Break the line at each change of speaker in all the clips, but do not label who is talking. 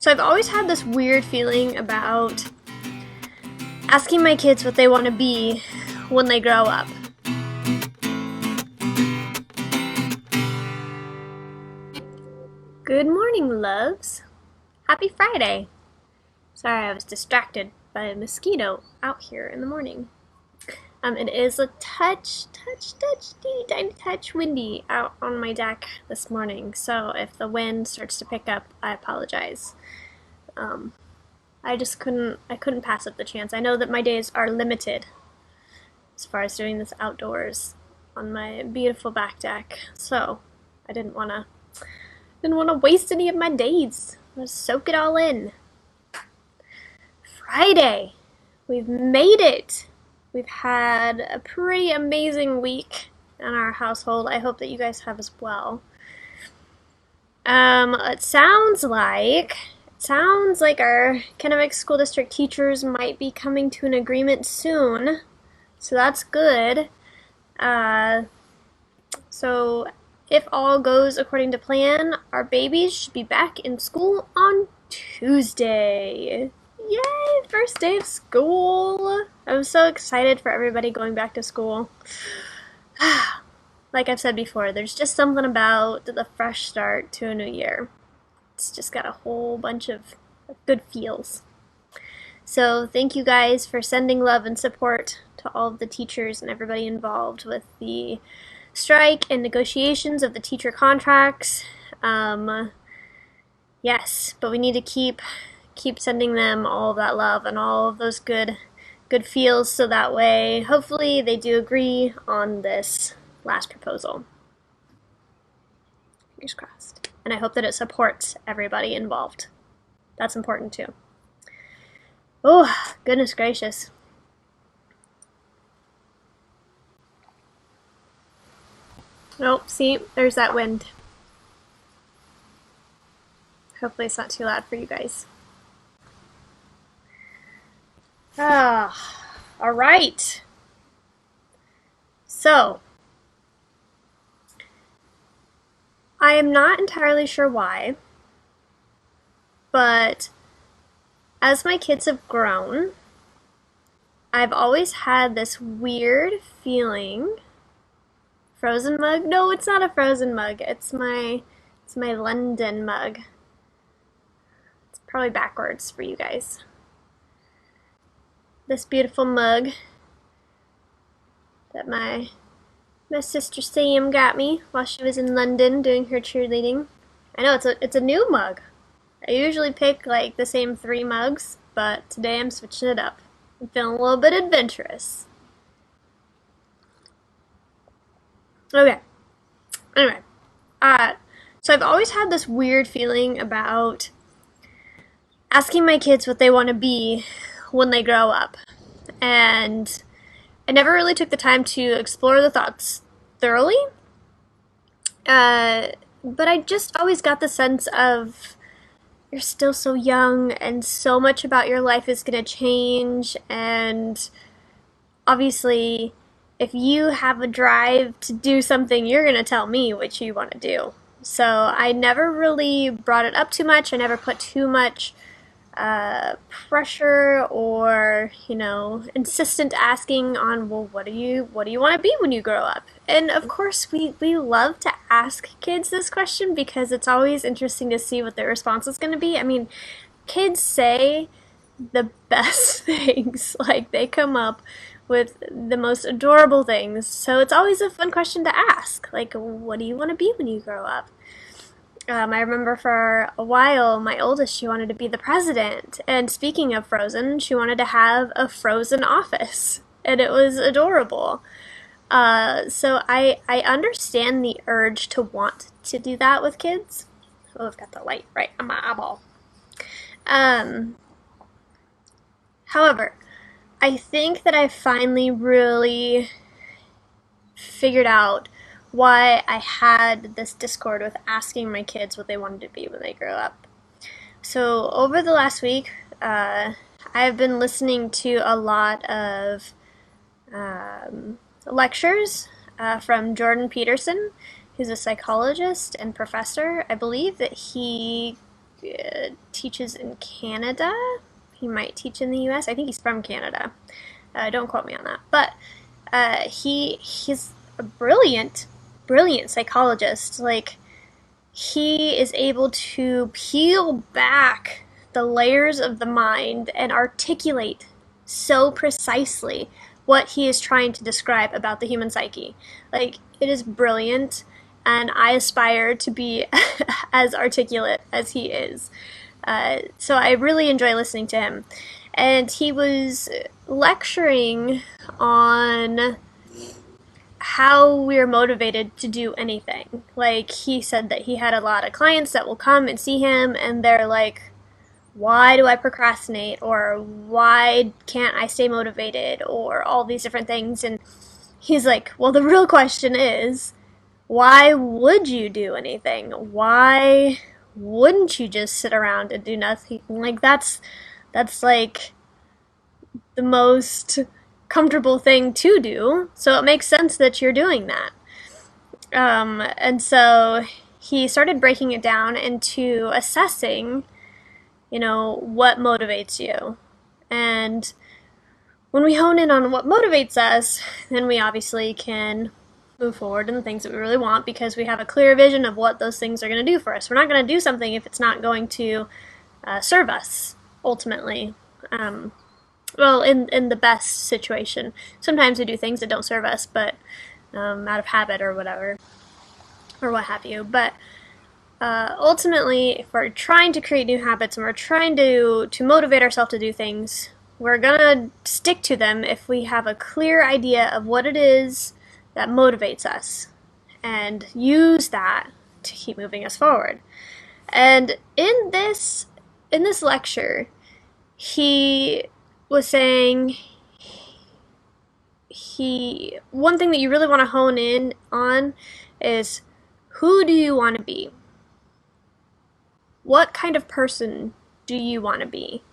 So I've always had this weird feeling about asking my kids what they want to be when they grow up. Good morning, loves. Happy Friday. Sorry, I was distracted by a mosquito out here in the morning. It is a teeny tiny touch windy out on my deck this morning, so if the wind starts to pick up, I apologize. I couldn't pass up the chance. I know that my days are limited as far as doing this outdoors on my beautiful back deck, so I didn't want to waste any of my days. I want to soak it all in. Friday! We've made it! We've had a pretty amazing week in our household. I hope that you guys have as well. It sounds like our Kennebec School District teachers might be coming to an agreement soon, so that's good. So if all goes according to plan, our babies should be back in school on Tuesday. Yay! First day of school! I'm so excited for everybody going back to school. Like I've said before, there's just something about the fresh start to a new year. It's just got a whole bunch of good feels. So thank you guys for sending love and support to all of the teachers and everybody involved with the strike and negotiations of the teacher contracts. Yes, but we need to keep sending them all of that love and all of those good feels, so that way hopefully they do agree on this last proposal. Fingers crossed. And I hope that it supports everybody involved. That's important too. Oh, goodness gracious. Oh, see, there's that wind. Hopefully it's not too loud for you guys. All right. So, I am not entirely sure why, but as my kids have grown, I've always had this weird feeling. Frozen mug? No, it's not a frozen mug. It's my London mug. It's probably backwards for you guys. This beautiful mug that my sister Sam got me while she was in London doing her cheerleading. I know it's a new mug. I usually pick like the same 3 mugs, but today I'm switching it up. I'm feeling a little bit adventurous. Okay. Anyway, so I've always had this weird feeling about asking my kids what they want to be when they grow up, and I never really took the time to explore the thoughts thoroughly. But I just always got the sense of you're still so young and so much about your life is going to change, and obviously if you have a drive to do something, you're going to tell me what you want to do. So I never really brought it up too much. I never put too much pressure or, insistent asking on, well, what do you want to be when you grow up? And of course, we love to ask kids this question because it's always interesting to see what their response is going to be. I mean, kids say the best things. Like, they come up with the most adorable things. So it's always a fun question to ask. Like, what do you want to be when you grow up? I remember for a while, my oldest, she wanted to be the president. And speaking of Frozen, she wanted to have a Frozen office. And it was adorable. So I understand the urge to want to do that with kids. Oh, I've got the light right on my eyeball. However, I think that I finally really figured out why I had this discord with asking my kids what they wanted to be when they grow up. So over the last week, I've been listening to a lot of lectures from Jordan Peterson, who's a psychologist and professor. I believe that he teaches in Canada. He might teach in the U.S. I think he's from Canada. Don't quote me on that. But he's a brilliant psychologist. Like, he is able to peel back the layers of the mind and articulate so precisely what he is trying to describe about the human psyche. Like, it is brilliant, and I aspire to be as articulate as he is. So I really enjoy listening to him. And he was lecturing on how we're motivated to do anything. Like, he said that he had a lot of clients that will come and see him, and they're like, why do I procrastinate? Or why can't I stay motivated? Or all these different things. And he's like, well, the real question is, why would you do anything? Why wouldn't you just sit around and do nothing? Like, that's like the most comfortable thing to do. So it makes sense that you're doing that. And so he started breaking it down into assessing, what motivates you. And when we hone in on what motivates us, then we obviously can move forward in the things that we really want, because we have a clear vision of what those things are going to do for us. We're not going to do something if it's not going to serve us, ultimately. Well, in the best situation. Sometimes we do things that don't serve us, but out of habit or whatever, or what have you. But ultimately, if we're trying to create new habits and we're trying to motivate ourselves to do things, we're gonna stick to them if we have a clear idea of what it is that motivates us, and use that to keep moving us forward. And in this lecture, he was saying one thing that you really want to hone in on is, who do you want to be? What kind of person do you want to be?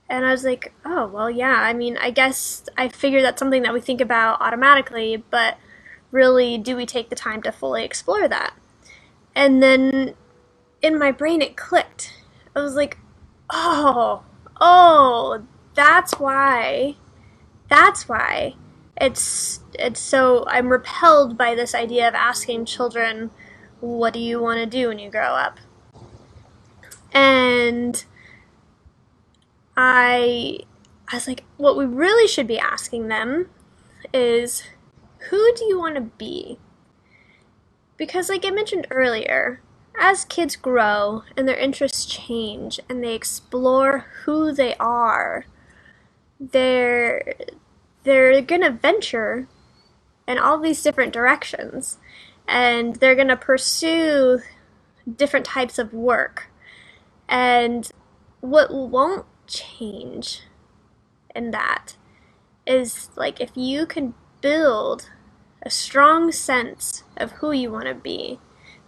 And I was like, oh, well, yeah, I mean, I guess I figure that's something that we think about automatically, but really, do we take the time to fully explore that? And then in my brain, it clicked. I was like, oh, that's why. It's so I'm repelled by this idea of asking children, what do you want to do when you grow up? And I was like, what we really should be asking them is, who do you want to be? Because, like I mentioned earlier, as kids grow and their interests change and they explore who they are, they're gonna venture in all these different directions, and they're gonna pursue different types of work. And what won't change in that is, like, if you can build a strong sense of who you want to be.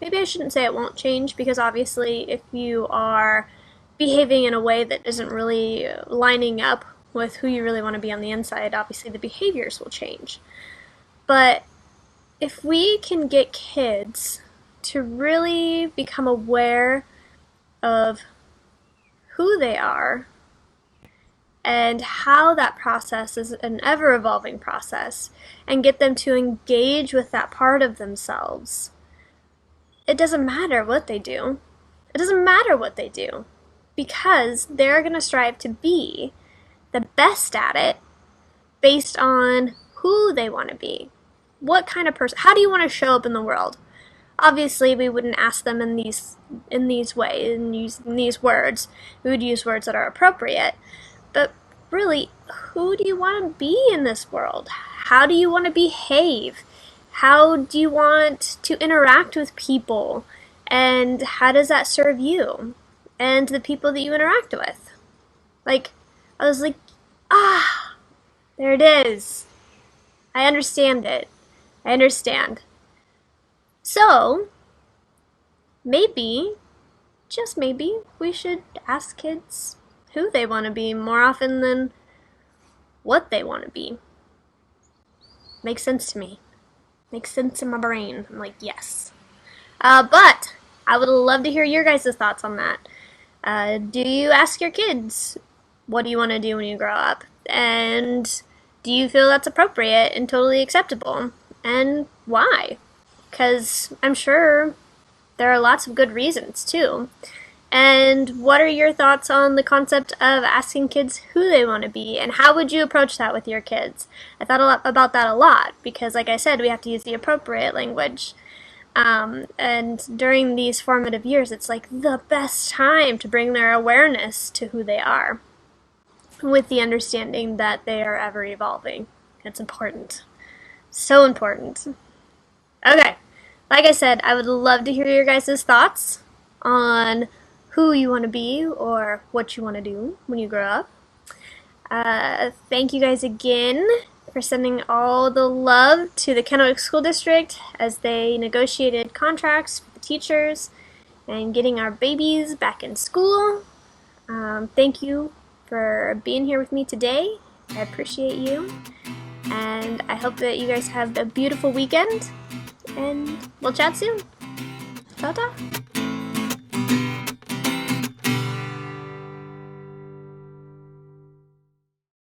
Maybe I shouldn't say it won't change, because obviously if you are behaving in a way that isn't really lining up with who you really want to be on the inside, obviously the behaviors will change. But if we can get kids to really become aware of who they are and how that process is an ever-evolving process, and get them to engage with that part of themselves, it doesn't matter what they do. It doesn't matter what they do, because they're going to strive to be the best at it based on who they want to be. What kind of person, how do you want to show up in the world? Obviously, we wouldn't ask them in these ways, and using these words. We would use words that are appropriate. But really, who do you want to be in this world? How do you want to behave? How do you want to interact with people? And how does that serve you and the people that you interact with? Like, I was like, there it is. I understand it. I understand. So, maybe, just maybe, we should ask kids who they want to be more often than what they want to be. Makes sense to me. Makes sense in my brain. I'm like, yes. But I would love to hear your guys' thoughts on that. Do you ask your kids, what do you want to do when you grow up? And do you feel that's appropriate and totally acceptable? And why? Because I'm sure there are lots of good reasons too. And what are your thoughts on the concept of asking kids who they want to be, and how would you approach that with your kids? I thought about that a lot because, like I said, we have to use the appropriate language. And during these formative years, it's like the best time to bring their awareness to who they are, with the understanding that they are ever evolving. It's important. So important. Okay, like I said, I would love to hear your guys' thoughts on who you want to be or what you want to do when you grow up. Thank you guys again for sending all the love to the Kennewick School District as they negotiated contracts with the teachers and getting our babies back in school. Thank you for being here with me today. I appreciate you. And I hope that you guys have a beautiful weekend. And we'll chat soon. Ta-ta!